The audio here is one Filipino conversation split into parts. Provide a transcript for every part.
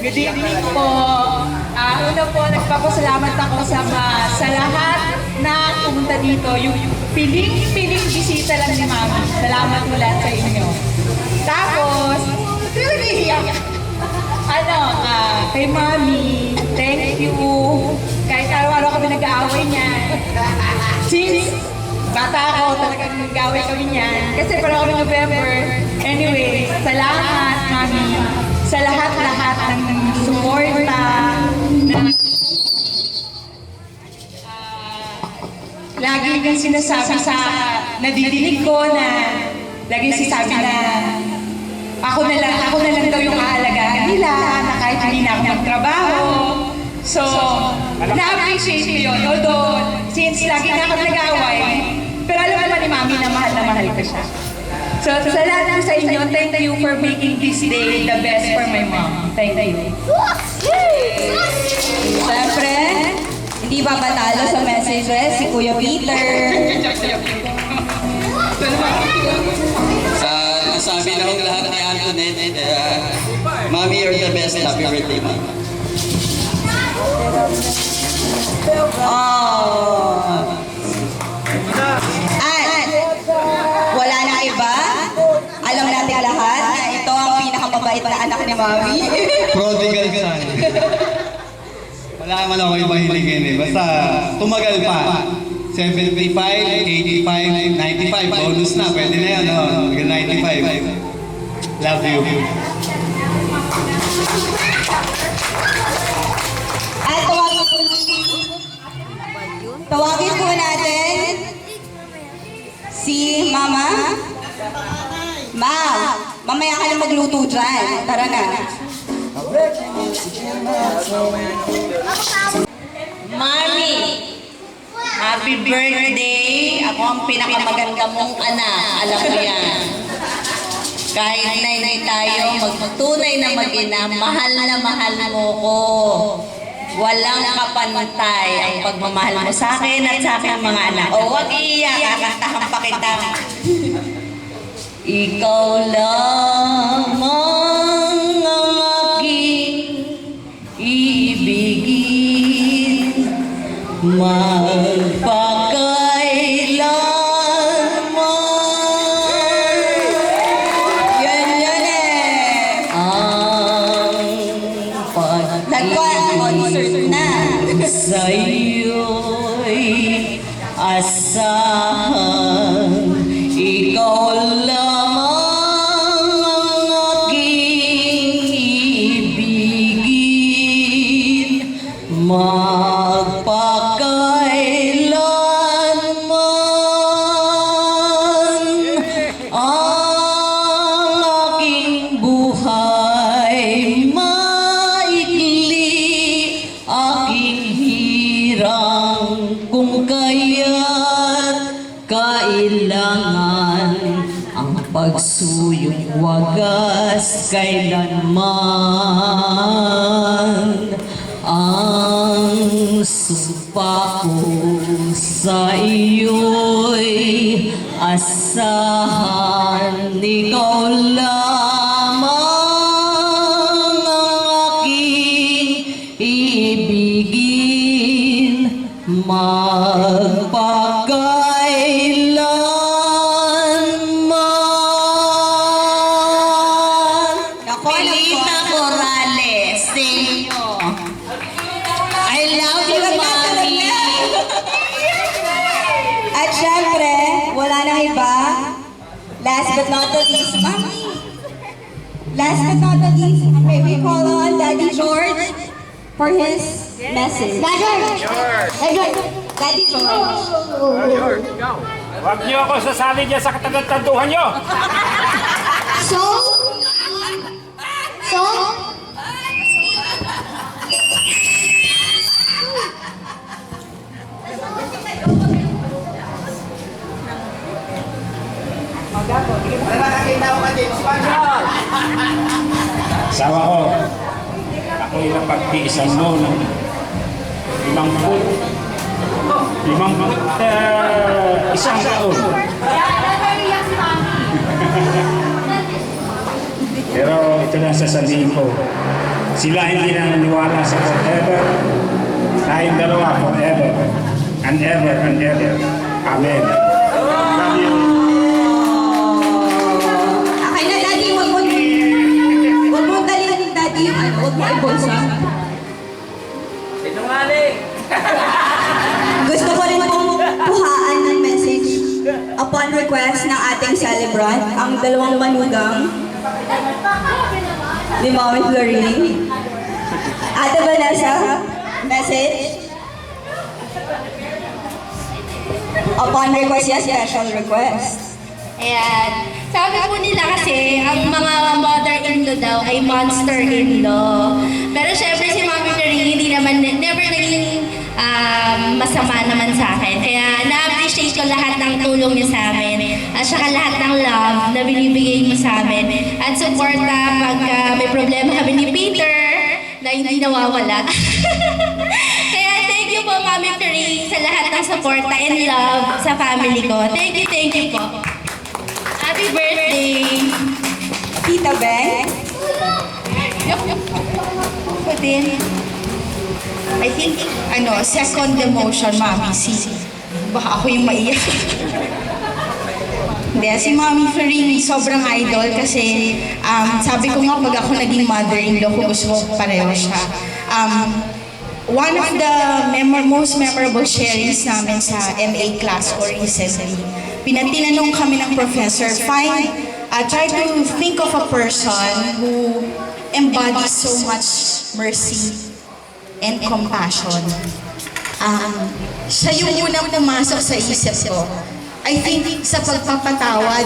Good evening po. Una po, nagpapasalamat ako sa lahat na pumunta dito. Yung piling bisita lang ni Mami. Salamat po lahat sa inyo. Tapos, nag-iiyak. Kay Mami, thank you. Kahit araw-araw kami nag-aaway niya. Since bata ako, talagang nag-aaway kami niyan. Kasi parang kami November. Anyway, salamat, Mami. Sa lahat-lahat ng suporta na lagi kang sinasabi sa nadidinig ko na lagi sinasabi na ako na lang daw yung aalagaan nila na kahit hindi na ako magtrabaho. So, na-appreciate ko yun. Although, since lagi na ako nag-away, pero alam naman ni Mami na mahal ko siya. So, sa lahat sa inyo, thank you for making this day the best for my mom. Thank you. Siyempre, hindi ba matalo sa messages si Kuya Peter? Sabi na hong lahat ni Antoinette, Mommy, you're the best. Happy birthday, Mom. At wala na iba. Alam natin lahat na ito ang pinakamabait na anak ni Mami. Prodigal son. Wala naman ako ibang hiligin eh. Basta tumagal pa. 75, 85, 95. Bonus na. Pwede na yan. 95. Love you. At tawagin po natin si Mama. Ma'am, mamaya ka na magluto dyan. Tara na. Mami, happy birthday! Ako ang pinakamaganda mong anak. Alam mo yan. Kahit na tayo, magtunay na mag-ina, mahal na mahal mo ko. Walang kapantay ang pagmamahal mo sa akin at sa aking mga anak. O, wag iiyak, kakantahan pa kita. Ikaw lamang ang aking ibigin, magpakailanman. Yan eh. Ang Nag-concert na. sa'yo'y asahan. Ikaw lamang ang aking ibigin, magpakailanman. Ang aking buhay maikli, aking hirang kung kaya't kailangan ang pagsuyong wagas kailanman. Ang sumpa ko sa iyo'y asahan. Ikaw lamang ang aking ibigin, magpakailanman. Pilita Morales, say I love you, Mami. At syempre, wala nang iba. Last but not the least, Mami. Last but not the least, may we call on Daddy George for his message. Daddy George! Daddy George! Huwag niyo ako sasali dyan sa katagantaduhan niyo! So, Sawa ko, ako'y napagtiisan mo ng 1 taon. Pero ito lang sasabihin ko, Sila hindi naniniwala sa forever. Tayong dalawa forever. And ever and ever. Amen. Love you. Okay na, Daddy, wag mo dalhin, Daddy, yung ano, wag mo ibulsa. Gusto ko rin pong kuhaan ng message upon request ng ating celebrant, ang dalawang manugang ni Mami Florini. Ate Vanessa, message. Upon request, yes, special request. Ayan. Sabi po nila kasi, ang mga mother-in-law daw ay monster-in-law. Pero syempre si Mami Florini hindi naman, never naging masama naman sa akin. Kaya na-appreciate ko lahat ng tulong niya sa amin. At saka lahat ng love na binibigay mo sa amin. At suporta pag may problema kami ni Peter na hindi nawawala. Kaya thank you po Mami Florini sa lahat ng suporta and love sa family ko. Thank you po. Happy birthday! Tita Beng, Ako din. I think, second demotion, Mami, baka ako yung maiyak. Hindi, si Mami Florini, sobrang idol kasi sabi ko nga pag ako naging mother-in-law ko, gusto ko pareho siya. One of the most memorable sharings namin sa MA class ko recently, tinanong kami ng professor, try to think of a person who embodies so much mercy and compassion. Siya yung unang pumasok sa isip ko. I think sa pagpapatawad,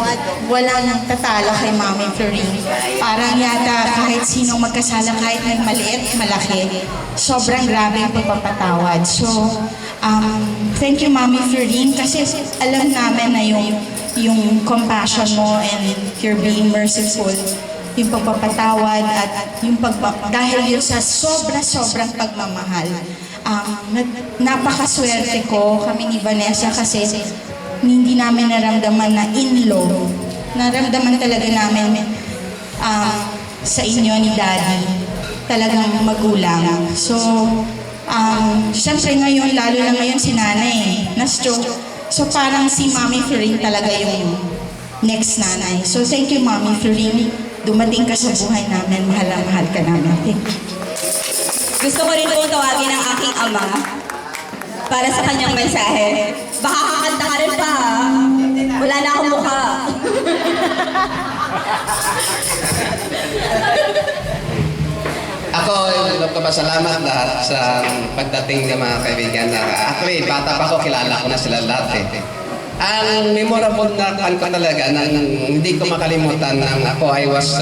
walang tatalo kay Mami Florini. Parang yata kahit sinong magkasala, kahit may maliit, malaki, sobrang grabe yung pagpapatawad. So, thank you Mami Florini kasi alam namin na yung compassion mo and you're being merciful, yung pagpapatawad at yung dahil yun sa sobrang pagmamahal. Napakaswerte ko kami ni Vanessa kasi hindi namin naramdaman na in-law. Naramdaman talaga namin sa inyo ni Daddy, talagang magulang. So, syempre ngayon, lalo na ngayon si Nanay, na-stroke. So parang si Mami Florini talaga yung next nanay. So thank you Mami Florini, dumating ka sa buhay namin, mahal na mahal ka namin. Thank you. gusto ko rin po tawagin ang aking ama para sa kanyang mensahe. Baka kakanta ka rin pa, ha? Wala na akong mukha. Ako, nagpapasalamat lahat sa pagdating ng mga kaibigan na actually, bata pa ako, kilala ko na sila lahat eh. Ang memorable na kan ko talaga, nang hindi ko makalimutan nang ako I was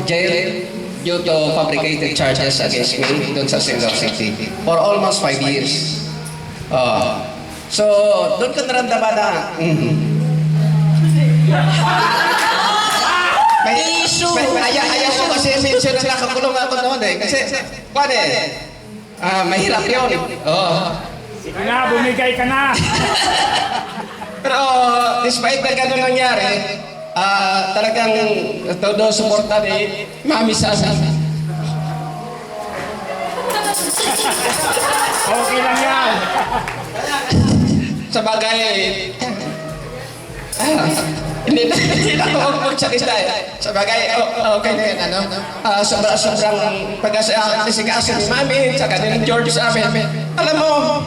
jailed due to fabricated charges against me doon sa Siloam City for almost 5 years. So, doon ko naramdaman na, ayaw ko kasi mention na nakakulong ako noon eh. Kasi, mahirap yun. Sige na, bumigay ka na. Pero, despite na gano'n nangyari, talagang todo suporta ni Mami Sasa. Okay lang yan. Sa bagay, hindi na ako magsalita eh. Sa bagay, okay na yun, ano? Sobrang pag-asikaso ni Mami, saka ni George sa amin. Alam mo,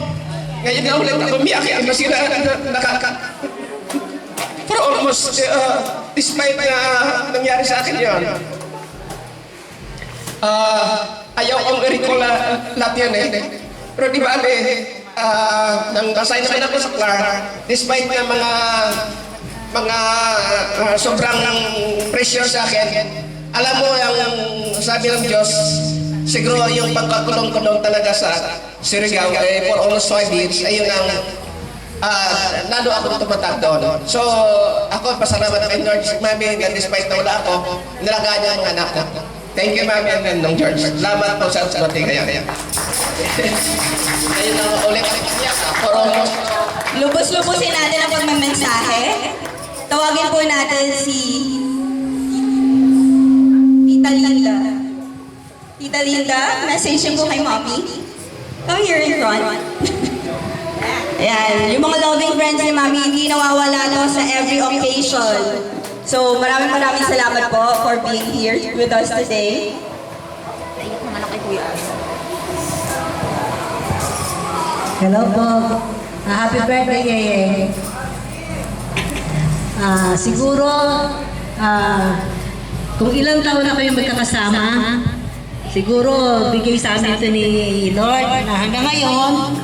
ngayon na ulit ako umiyak, masira for almost, despite na nangyari sa akin yun. Ayaw kong i-recall lahat yun eh. Pero di ba nang assign naman ako sa Clark, despite na mga sobrang pressure sa akin, alam mo yung sabi ng Diyos, siguro yung pagkakulong-kulong talaga sa Surigao for almost 5 years, ayun ang lalo ako tumatag doon. So, ako pasalamat kay George, Mami, despite na wala ako, nilagaan niya ang anak ko. Thank you, Mami, and ng George. Salamat po sa sumating kayo. Ayun ang ulit for almost. Lubos-lubusin natin ang pagmamensahe. Tawagin po natin si Tita Linda. Tita Melinda, message niyo po kay Mommy. Come here in front. Ayan, yung mga loving friends ni Mommy, hindi nawawala to sa every occasion. So, maraming salamat po for being here with us today. Hello po. Happy birthday, Yeye. Siguro, kung ilang taon na kayong magkakasama, siguro bigay sa amin ito ni Lord na hanggang ngayon,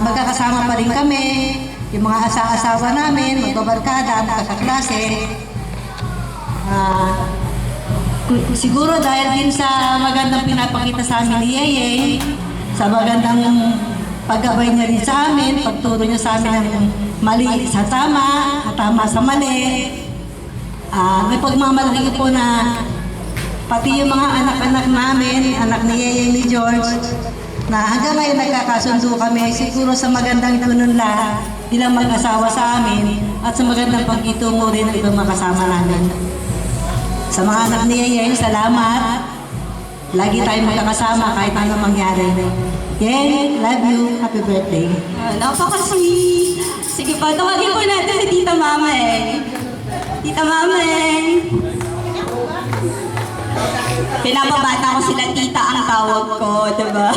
magkakasama pa rin kami, yung mga asawa namin, magbabarkada, magkakaklase. Siguro dahil din sa magandang pinapakita sa amin ni Yeye, sa magandang paggabay niya rin sa amin, pagturo niya sa amin ng mali sa tama, at tama sa mali. May pagmamalaki po na pati yung mga anak-anak namin, anak ni Yeye, ni George, na hanggang ngayon nagkakasundo kami, siguro sa magandang tununla nilang mag-asawa sa amin at sa magandang pagkitungo rin ng ibang makasama namin. Sa mga anak ni Yeye, salamat. Lagi tayong magkakasama kahit ano mangyari. Yeye, love you. Happy birthday. Napaka-sweet. Sige pa, tawagin po natin si Tita Mameng. Tita Mameng. Pinapabata ko sila tita ang tawag ko, diba?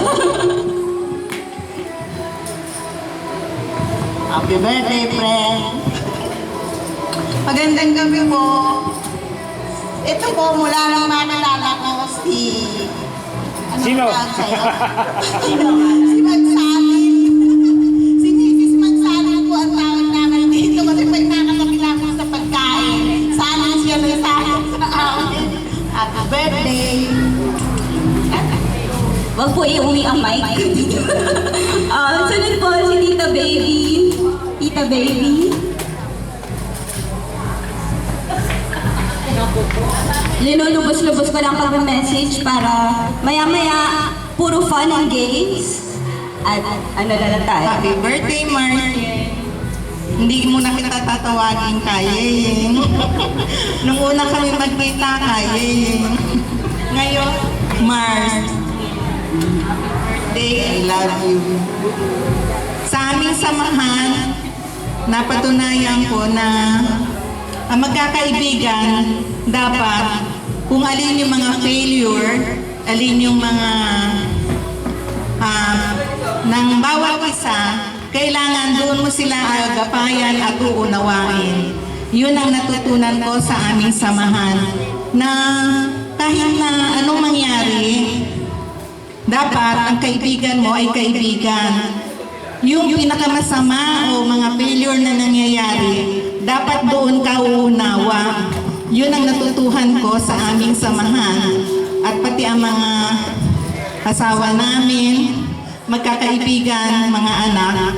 Happy birthday, friend. Magandang gabi po. Ito po, mula lang nakilala ko si... Sino? Sino? Si Magsalin. Si Mrs. Magsalin po ang tawag namin dito kasi pag nakatabi lang po sa pagkain. Sana siya may sayo sa amin. Happy birthday. Wag po iuwi ang mic. Sunod po si Tita Baby. Tita Baby. Linulubos-lubos ko lang pag-message para maya-maya puro fun and games. At ano na lang tayo. Happy birthday, Marcy. Hindi mo na kita tatawagin kay Yeyeng. Nung una kami magkita kay Yeyeng. Ngayon, Mars. Birthday, I love you. Sa aming samahan, napatunayan ko na ang magkakaibigan dapat kung alin yung mga failure, alin yung mga ng bawat isa, kailangan doon mo sila agapayan at uunawain. Yun ang natutunan ko sa aming samahan na kahit na anong mangyari, dapat ang kaibigan mo ay kaibigan. Yung pinakamasama o mga failure na nangyayari, dapat doon ka uunawa. Yun ang natutuhan ko sa aming samahan. At pati ang mga asawa namin, magkakaibigan, mga anak,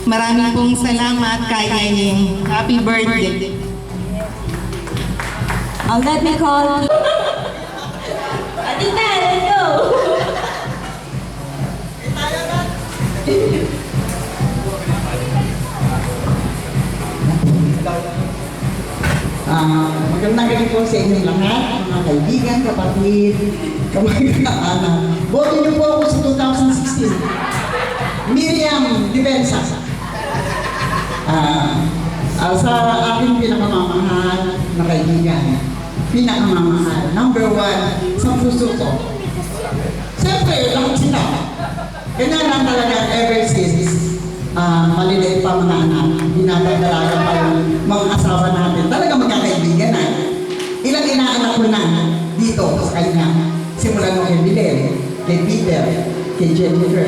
maraming pong salamat kay Yeyeng. Happy birthday. Let me call... Tita, let's go! Magandang gabi po sa inyong lahat, mga kaibigan, kapatid, kamag-anak. Boto niyo po ako sa 2016. Miriam Diversa. Sa aking pinakamamahal na kaibigan, pinakamamahal, number 1 sa puso ko. Siyempre, lahat sila. Ganyan lang talaga ever since maliliit pa mga anak, dinadagdalaga pa yung mga asawa natin. Talaga magkakaibigan na. Ilang inaanak ko na dito sa kanya. Simulan mo kay Bilel, kay Peter, kay Jennifer.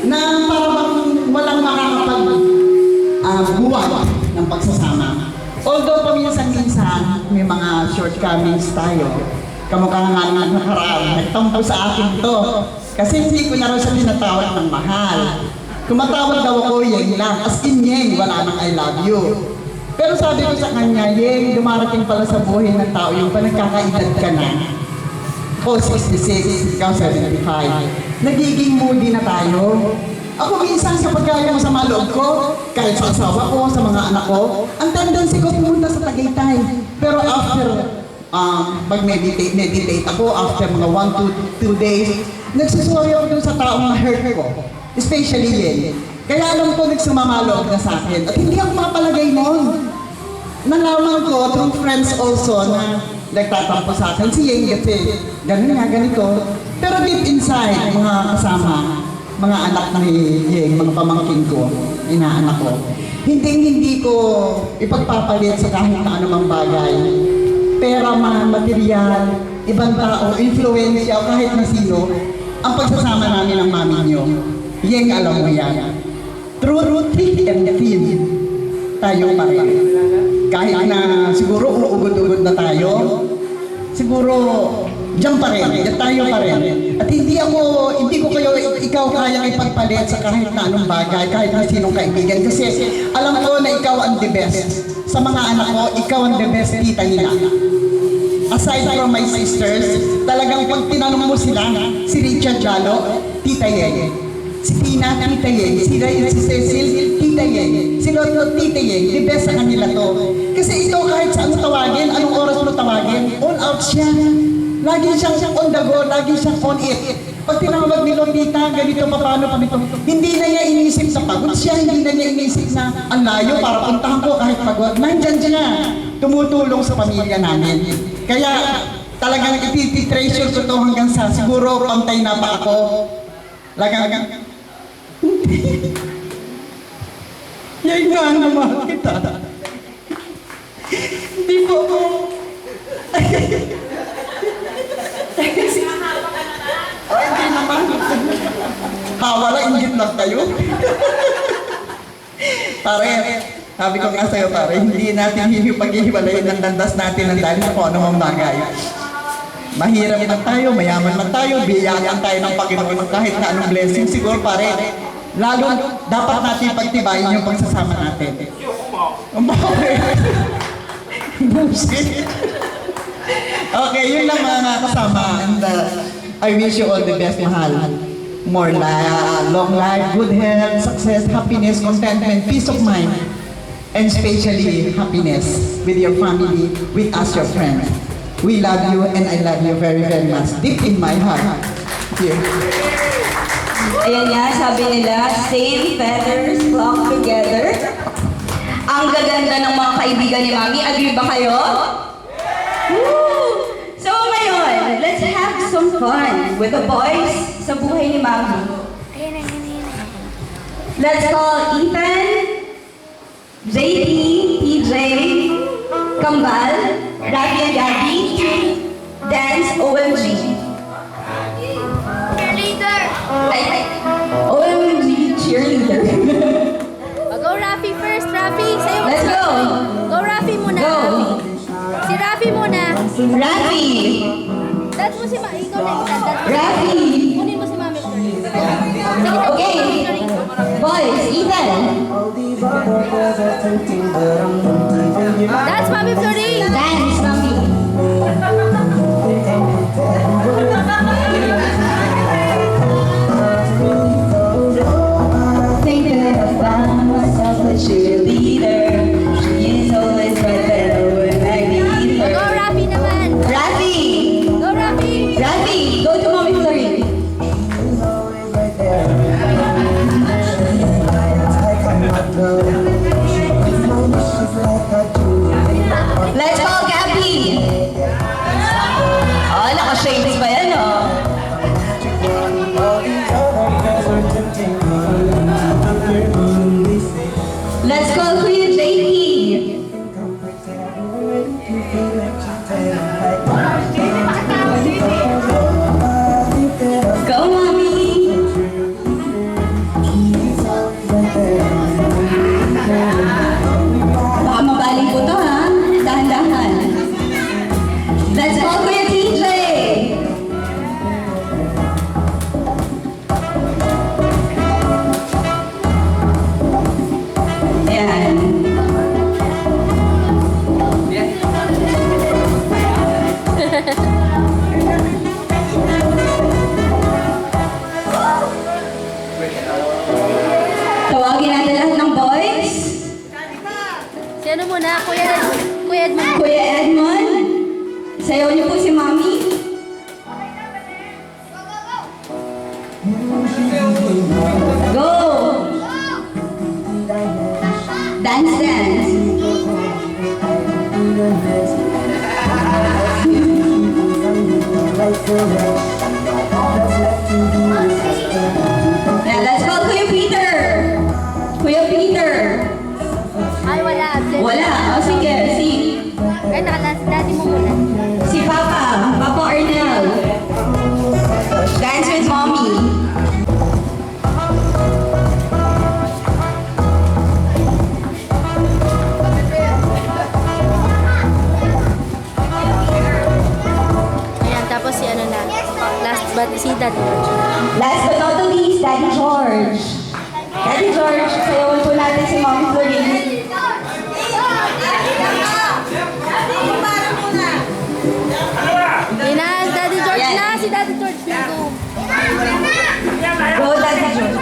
Na parang walang makakapag-buwag ng pagsasama. Although paminsan-minsan may mga shortcomings tayo. Kamukha nga ng nakaraan, nagtampo sa akin to. Kasi hindi ko na rin siya tinatawag ng mahal. Tumatawag daw ako, Yeng lang. As in Yeng, wala nang I love you. Pero sabi ko sa kanya, Yeng, dumarating pala sa buhay ng tao yung pa nagkakaedad ka na. Ako 66, ikaw 75. Nagiging moody na tayo. Ako minsan sa pagkaya mo sa mga loob ko, kahit sa asawa ko, sa mga anak ko, ang tendency ko pumunta sa Tagaytay. Pero after mag-meditate ako after mga 1 to 2 days. Nagsusuway ako dun sa taong na-hurt ko. Especially Yeng. Kaya alam ko nagsumamaloob na sa akin. At hindi ako mapalagay noon. Nalaman ko through friends also na nagtatampo sa akin si Yeng kasi ganun nga, ganito. Pero deep inside, mga kasama, mga anak ni Yeng, mga pamangkin ko, inaanak ko, hindi ko ipagpapalit sa kahit na anumang bagay. Pera man, material, ibang tao, influensya, o kahit na sino, ang pagsasama namin ng mami niyo. Yeng, alam mo yan. Through thick and thin, tayo pa rin. Kahit na siguro uugod-ugod na tayo, siguro diyan pa rin, tayo pa rin. At hindi ko kayo, ikaw kayang ipagpalit sa kahit na anong bagay, kahit na sinong kaibigan. Kasi alam ko na ikaw ang the best. Sa mga anak ko, ikaw ang the best tita nila. Aside from my sisters, talagang pag tinanong mo sila, si Richard Jalo, Tita Yeng. Si Tina, Tita Yeng. Si Cecil, Tita Yeng. Si Lolo, Tita Yeng. The best sa kanila to. Kasi ito kahit saan mo tawagin, anong oras mo tawagin, all out siya. Lagi siyang on the go, lagi siyang on it. Pag tinawag ni Lolita, ganito, paano, hindi na niya inisip na pagod siya, hindi na niya inisip na ang layo para puntahan ko kahit pagod. Nandyan siya, tumutulong sa pamilya namin. Kaya talagang iti-treasure ko to hanggang sa siguro pantay na pa ako. Lagang yan nga ang namahal kita. Hindi po ako. Ay, hindi naman. Wala, inggit lang kayo. Pare, sabi ko nga sa'yo, pare, hindi natin pag-ihiwalayin ng landas natin ng dahil sa kung anumang bagay. Mahirap man tayo, mayaman man tayo, biyayaan tayo ng Panginoon kahit na anong blessing. Siguro, pare, lalo dapat natin pagtibayin yung pagsasama natin. Okay, yun lang mga kasama. And I wish you all the best, mahal. More long life, good health, success, happiness, contentment, peace of mind, and especially happiness with your family, with us, your friends. We love you and I love you very, very much. Deep in my heart. Thank you. Ayan nga, sabi nila, same feathers flock together. Ang gaganda ng mga kaibigan ni Mami. Agree ba kayo? Woo! So ngayon, let's have some fun with the boys sa buhay ni Mami. Let's call Ethan, JP, TJ, Kambal, Rafi and Gabby, Dance, OMG. Cheerleader! OMG cheerleader. Go Rafi first, Rafi. Sa'yo Let's go. Go Rafi muna. Go. Rafi. Si Rafi muna. Rafi. Dad mo si Mami. Ikaw na isa. Rafi. Kunin mo si Mami. Okay. Boys, Ethan. That's Mami Florin. Dance, Mami. Thinking I found myself a cheerleader. She is always right there when I need her. Go Rafi naman. Rafi. Go Rafi. Rafi, go to Mommy Florin. Let's call Gabby. Oh, naka-shades pa yan, oh. Let's call Kuya JP. Go, Mommy. Baka mabaling po to, ha? Dahan-dahan. Let's call Kuya TJ. Ayan. Tawagin natin lahat ng boys. Si ano muna? Kuya Edmond. Kuya Edmond, Sayaw niyo po si Mommy. Go! Dance, dance. Yeah, let's call Kuya Peter. Kuya Peter. Ay, wala. Absent. Wala. O sige, si Ay, nakalas. Daddy mo muna. Papa Arnel. Dance with Mommy. Ayan, tapos si ano na. Last but si Daddy George. Last but not the least, Daddy George. Daddy George, sayawan po natin si Mommy Florin. Yun na, Daddy George Ayan. na. Si Daddy George na. Go. Go, Daddy George.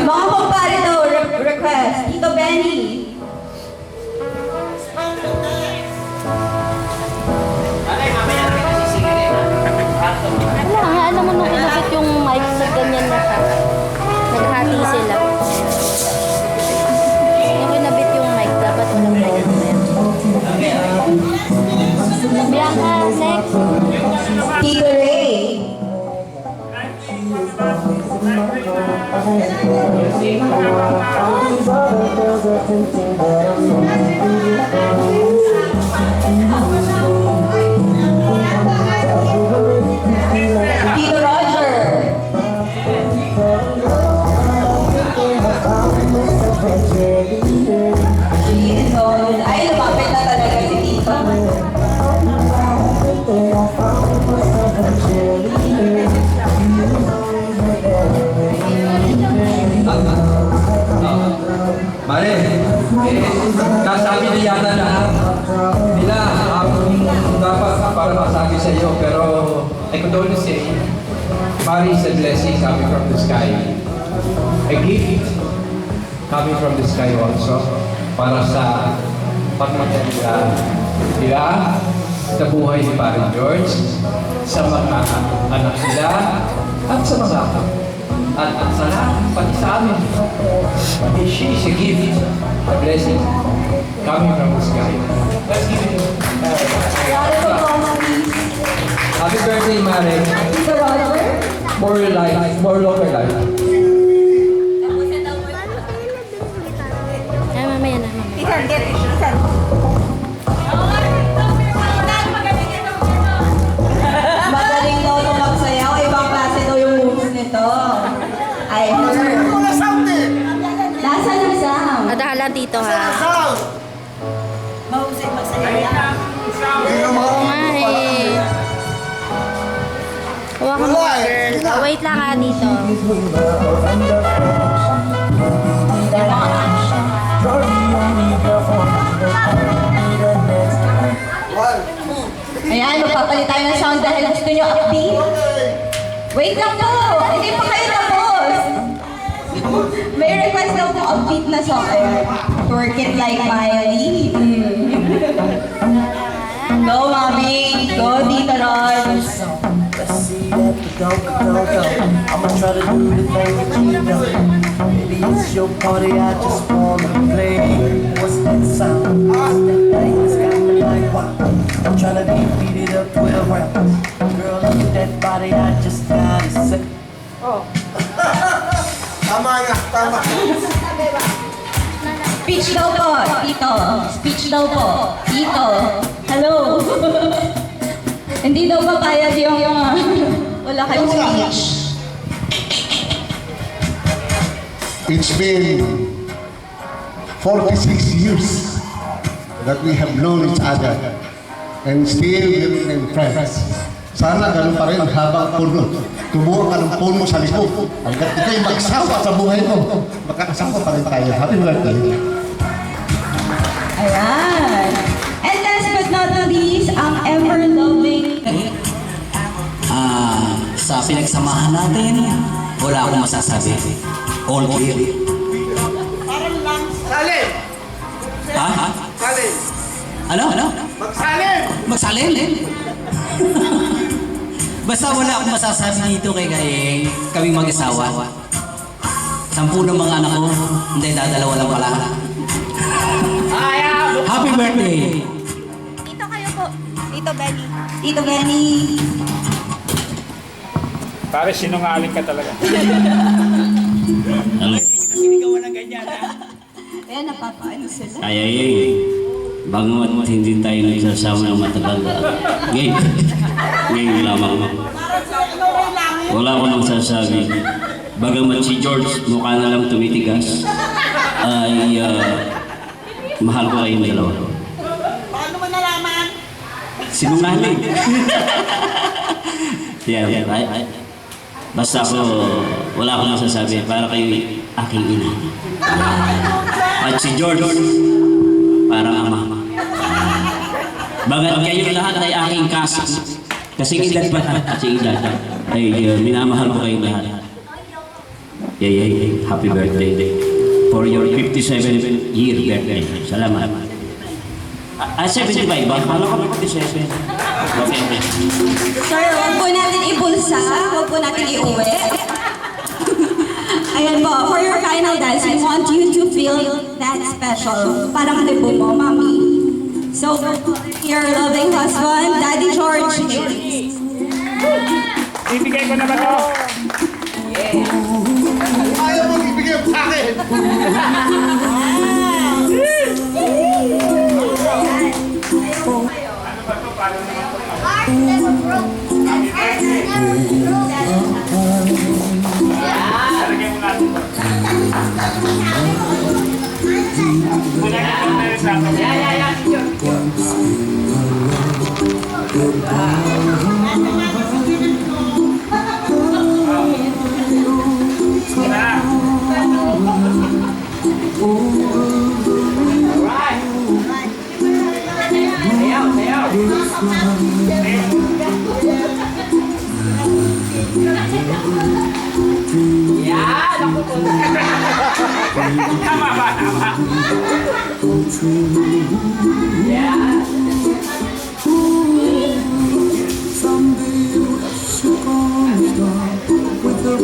Mga kumpare daw, request. Tito Benny. Wala nga, alam mo nung kinabit yung mic na ganyan na siya. Naghati sila. Yung kinabit yung mic, dapat walang movement. Bianca, next. Tito Ray. Tito Roger. Ay, lumapit na talaga si Tito. Mare, nasabi na yata lahat nila ang dapat para masabi sa iyo. Pero I could only say, Mari is a blessing coming from the sky. A gift coming from the sky also para sa pagmamaganda nila sa buhay ni Pare George, sa mga anak nila, at sa mga at sa lahat, pati sa amin. She is a gift, a blessing coming from the sky. Let's give it. Happy birthday, Mare. Tito Roger. More life, more longer life. Ay, mamaya na. Magaling daw nung magsayaw. Ibang klase daw yung moves nito. I heard. Nasa ng sound? Adahala dito ha. Mahusay magsayaw. Oo nga eh. Hawakan mo girl. Oh, wait lang ha dito. Ayan, magpapalit tayo ng sound dahil gusto nyo upbeat. Wait lang po! Hindi pa kayo tapos! May request daw po upbeat na song. Ayan. Work it like Miley. Go, Mami! Go, Tito Rod! I'ma try to do the thing that you know. Baby, it's your party, I just wanna play. What's that sound? What's that thing that's got me like wow? I'm tryna beat it up with a rap. Girl, look at that body, I just gotta say. Oh. Tama nga, tama. Speech daw po, Tito. Speech daw po, Tito. Hello. Hindi daw papayag yung wala kayong speech. It's been 46 years that we have known each other and still we remain friends. Sana ganun pa rin habang puno. Tumuha ka ng puno sa likod. Hanggat ikaw'y magsawa sa buhay mo, magkakasama pa rin tayo. Happy birthday. Ayan. And last but not the least, ang ever-loving Sa pinagsamahan natin, wala akong masasabi. All clear. Sali! Ha? Salin. Ano? Magsalin! Magsalin? Basta wala akong masasabi dito kay Gayeng, kaming mag-asawa. 10 ng mga anak ko, hindi, dadalawa lang pala. Happy birthday! Tito kayo po. Tito Benny. Tito Benny. Pare, sinungaling ka talaga. Ayan, napapaano sila. Ay, bangot hindi tayo nagsasama ng matagal. Ngayon lamang. Wala ko nang sasabi. Bagamat si George mukha na lang tumitigas, ay mahal ko kayong dalawa. Paano mo nalaman? Sinungaling. Basta ako, wala akong masasabi para kayo aking ina. At si George, parang ama. Bagat kayo lahat ay aking kasing edad pa kasing edad. Ay minamahal ko kayong lahat. Yay, happy birthday for your 57th year birthday. Salamat. 75 ba? Paano ka 57? Okay. Sir, huwag po natin ibulsa. Huwag po natin iuwi. Ayan po, for your final dance, we want you to feel that special. Parang libo mo, Mami. So, your loving husband, Daddy George. Ibigay ko na ba ito? Ayaw mo ibigay sa akin! Tama ba? Tama. Someday you come down with the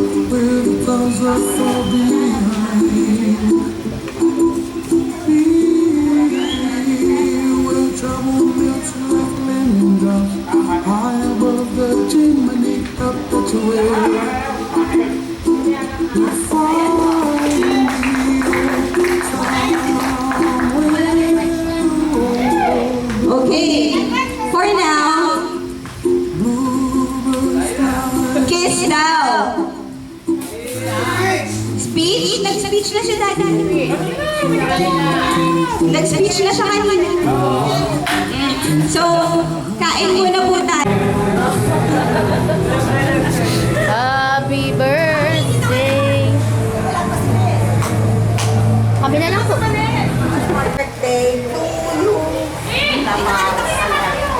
clouds that fall behind. Where trouble melts like lemon drops high above the chimney up that way. You find me Okay, for now, kiss daw. Speech? Nag-speech na siya dati. Nag-speech na siya kanina. So, kain muna po tayo. Happy birthday. Kami na lang po. Birthday to you.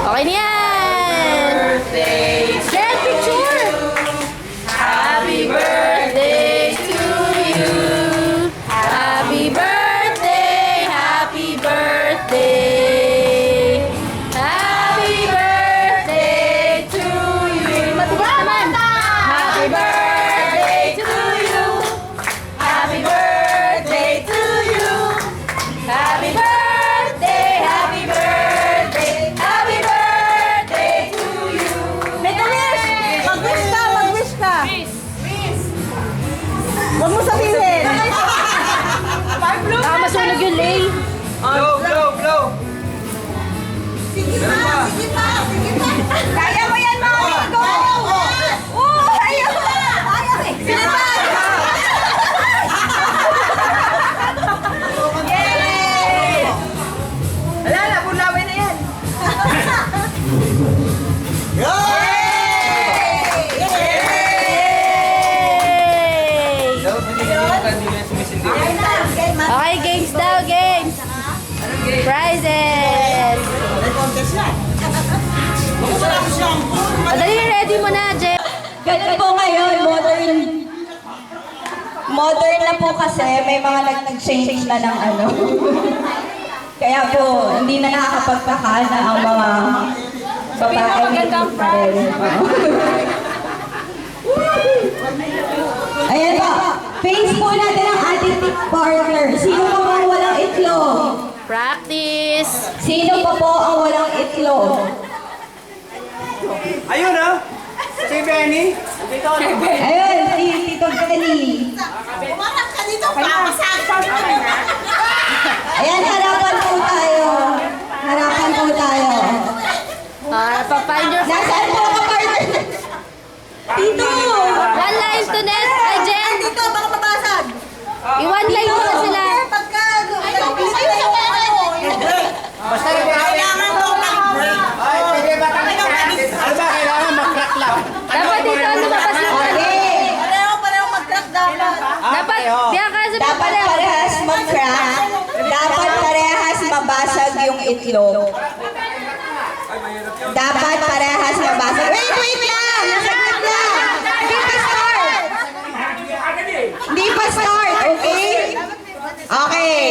Okay na yan. Get picture. Happy birthday to you. Happy birthday. Happy birthday. Happy birthday to you. Matigas naman. Happy birthday to you. Happy birthday to you. Happy birthday. Happy birthday. Happy birthday to you. Make a wish! Mag-wish ka! Mag-wish ka! Huwag mo sabihin! Baka masunog yung lay. Blow, blow, blow! Kaya mo yan, Mami! Go! Kaya mo! Sige pa! Yay! Wala na, bulawin na yan! Okay, games daw, games. Prizes. Madali, ready mo na, Jen. Ganun po ngayon, modern na po kasi, may mga nag-change na ng ano. Kaya po, hindi na nakakapagtaka na ang mga babae pa rin. Ayan po, face po natin ang ating partner. Sino pa po ang walang itlog? Practice! Sino pa po ang walang itlog? Ayun ah! Si Benny! Ayun, si Tito Benny. Umarap ka dito, papasag! Ayan, harapan po tayo. Harapan po tayo. Papain your Nasaan po ang partner? Tito! One line to net, Jen! Dito, baka mabasag! I-one line mo na sila. Pagka, nag-split na yung ano, Basta kailangan daw mag-break. Ay, pwede ba kailangan mag-crack lang? Dapat dito, lumabas yung Okay. Pareho mag-crack dapat. Dapat, di ka kasi Dapat parehas mag-crack. Dapat parehas mabasag yung itlog. Dapat parehas mabasag. Wait lang! Saglit lang! Hindi pa start! Hindi pa start, okay? Okay.